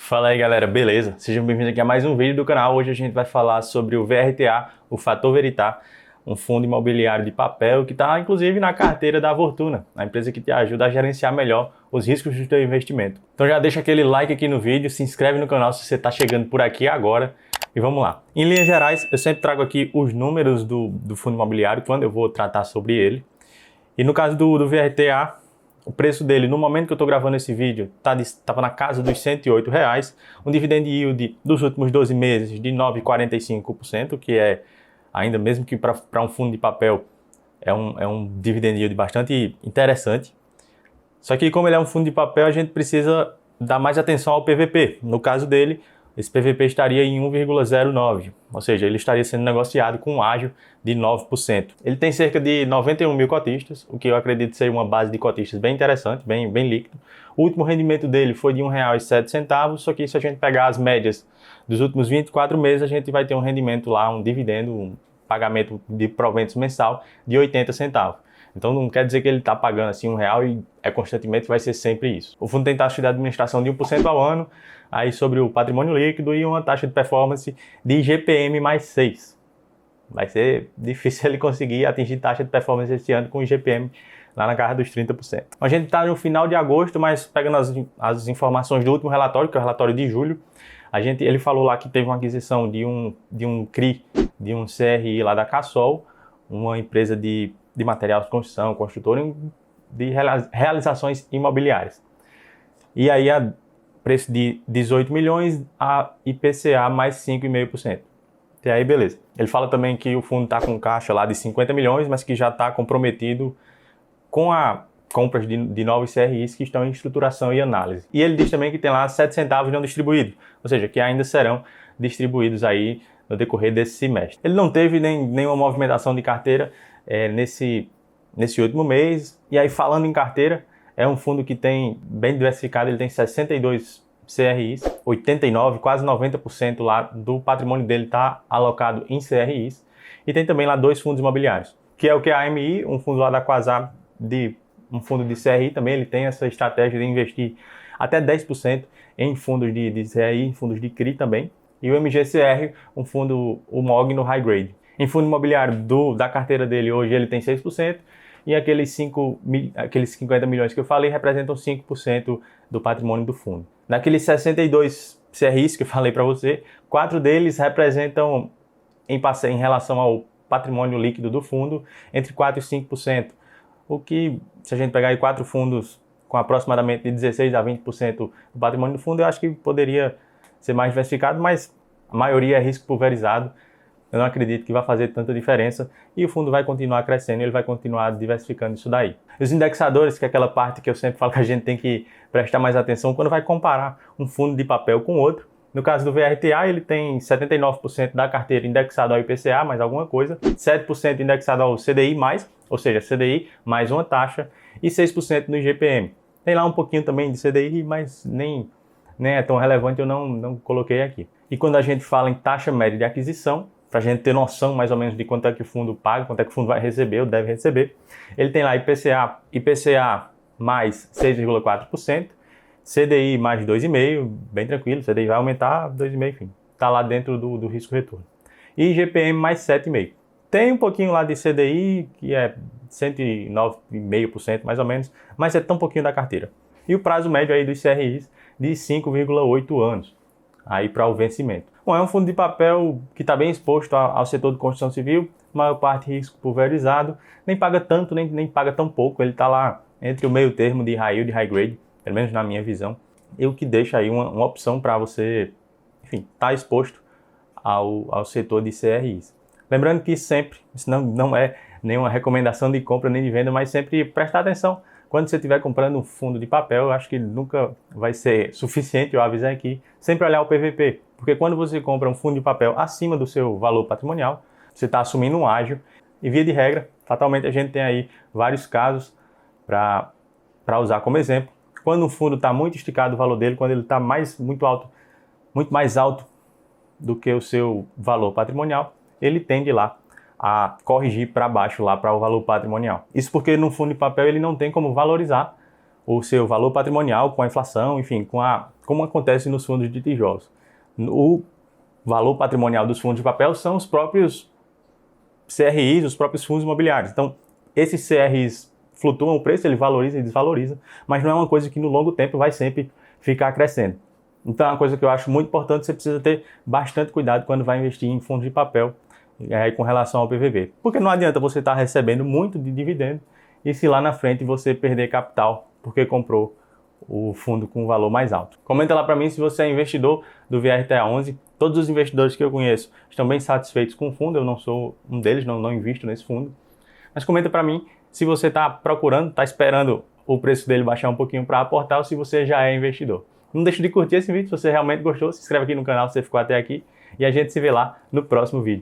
Fala aí galera, beleza? Sejam bem-vindos aqui a mais um vídeo do canal. Hoje a gente vai falar sobre o VRTA, o Fator Veritar, um fundo imobiliário de papel que está inclusive na carteira da Fortuna, a empresa que te ajuda a gerenciar melhor os riscos do teu investimento. Então já deixa aquele like aqui no vídeo, se inscreve no canal se você está chegando por aqui agora e vamos lá. Em linhas gerais, eu sempre trago aqui os números do fundo imobiliário quando eu vou tratar sobre ele. E no caso do VRTA, o preço dele, no momento que eu estou gravando esse vídeo, estava na casa dos R$108, um dividend yield dos últimos 12 meses de 9,45%, que é, ainda mesmo que para um fundo de papel, é um dividend yield bastante interessante. Só que como ele é um fundo de papel, a gente precisa dar mais atenção ao PVP. No caso dele, esse PVP estaria em 1,09, ou seja, ele estaria sendo negociado com um ágio de 9%. Ele tem cerca de 91 mil cotistas, o que eu acredito ser uma base de cotistas bem interessante, bem líquido. O último rendimento dele foi de R$1,07, só que se a gente pegar as médias dos últimos 24 meses, a gente vai ter um rendimento lá, um dividendo, um pagamento de proventos mensal de 80 centavos. Então não quer dizer que ele está pagando assim R$1 e constantemente vai ser sempre isso. O fundo tem taxa de administração de 1% ao ano, aí sobre o patrimônio líquido e uma taxa de performance de IGPM mais 6. Vai ser difícil ele conseguir atingir taxa de performance esse ano com IGPM lá na casa dos 30%. A gente está no final de agosto, mas pegando as informações do último relatório, que é o relatório de julho, ele falou lá que teve uma aquisição de um CRI, de um CRI lá da Cassol, uma empresa de material de construção, construtora de realizações imobiliárias. E aí a preço de 18 milhões, a IPCA mais 5,5%. E aí beleza. Ele fala também que o fundo está com caixa lá de 50 milhões, mas que já está comprometido com a compras de novos CRIs que estão em estruturação e análise. E ele diz também que tem lá 7 centavos não distribuídos, ou seja, que ainda serão distribuídos aí no decorrer desse semestre. Ele não teve nenhuma movimentação de carteira nesse último mês. E aí, falando em carteira, é um fundo que tem bem diversificado, ele tem 62 CRIs, 89, quase 90% lá do patrimônio dele está alocado em CRIs, e tem também lá 2 fundos imobiliários, que é o que é a AMI, um fundo lá da Quasar, um fundo de CRI também. Ele tem essa estratégia de investir até 10% em fundos de CRI, em fundos de CRI também, e o MGCR, um fundo, o MOG no High Grade. Em fundo imobiliário da carteira dele hoje ele tem 6%, e aqueles 50 milhões que eu falei representam 5% do patrimônio do fundo. Naqueles 62 CRIs que eu falei para você, 4 deles representam, em relação ao patrimônio líquido do fundo, entre 4% e 5%. O que, se a gente pegar aí 4 fundos com aproximadamente de 16% a 20% do patrimônio do fundo, eu acho que poderia ser mais diversificado, mas a maioria é risco pulverizado. Eu não acredito que vai fazer tanta diferença e o fundo vai continuar crescendo, ele vai continuar diversificando isso daí. Os indexadores, que é aquela parte que eu sempre falo que a gente tem que prestar mais atenção quando vai comparar um fundo de papel com outro. No caso do VRTA, ele tem 79% da carteira indexado ao IPCA mais alguma coisa, 7% indexado ao CDI+, ou seja, CDI mais uma taxa, e 6% no IGPM. Tem lá um pouquinho também de CDI, mas nem é tão relevante, eu não coloquei aqui. E quando a gente fala em taxa média de aquisição, para a gente ter noção mais ou menos de quanto é que o fundo paga, quanto é que o fundo vai receber ou deve receber, ele tem lá IPCA mais 6,4%, CDI mais 2,5%, bem tranquilo, CDI vai aumentar 2,5%, enfim, está lá dentro do risco-retorno. E IGPM mais 7,5%. Tem um pouquinho lá de CDI, que é 109,5% mais ou menos, mas é tão pouquinho da carteira. E o prazo médio aí dos CRIs de 5,8 anos, aí para o vencimento. Bom, é um fundo de papel que está bem exposto ao setor de construção civil, maior parte risco pulverizado, nem paga tanto, nem paga tão pouco, ele está lá entre o meio termo de high yield e high grade, pelo menos na minha visão, e o que deixa aí uma opção para você, enfim, estar exposto ao setor de CRIs. Lembrando que sempre, isso não é nenhuma recomendação de compra nem de venda, mas sempre prestar atenção. Quando você estiver comprando um fundo de papel, eu acho que nunca vai ser suficiente eu avisar aqui, sempre olhar o PVP. Porque quando você compra um fundo de papel acima do seu valor patrimonial, você está assumindo um ágio. E via de regra, fatalmente a gente tem aí vários casos para usar como exemplo. Quando um fundo está muito esticado o valor dele, quando ele está muito mais alto do que o seu valor patrimonial, ele tende lá a corrigir para baixo lá para o valor patrimonial. Isso porque no fundo de papel ele não tem como valorizar o seu valor patrimonial com a inflação, enfim, com como acontece nos fundos de tijolos. O valor patrimonial dos fundos de papel são os próprios CRIs, os próprios fundos imobiliários. Então, esses CRIs flutuam o preço, ele valoriza e desvaloriza, mas não é uma coisa que no longo tempo vai sempre ficar crescendo. Então, é uma coisa que eu acho muito importante, você precisa ter bastante cuidado quando vai investir em fundos de papel com relação ao PVB. Porque não adianta você estar recebendo muito de dividendo e se lá na frente você perder capital porque comprou o fundo com um valor mais alto. Comenta lá para mim se você é investidor do VRTA11. Todos os investidores que eu conheço estão bem satisfeitos com o fundo, eu não sou um deles, não invisto nesse fundo. Mas comenta para mim se você está procurando, está esperando o preço dele baixar um pouquinho para aportar ou se você já é investidor. Não deixe de curtir esse vídeo, se você realmente gostou, se inscreve aqui no canal se você ficou até aqui e a gente se vê lá no próximo vídeo.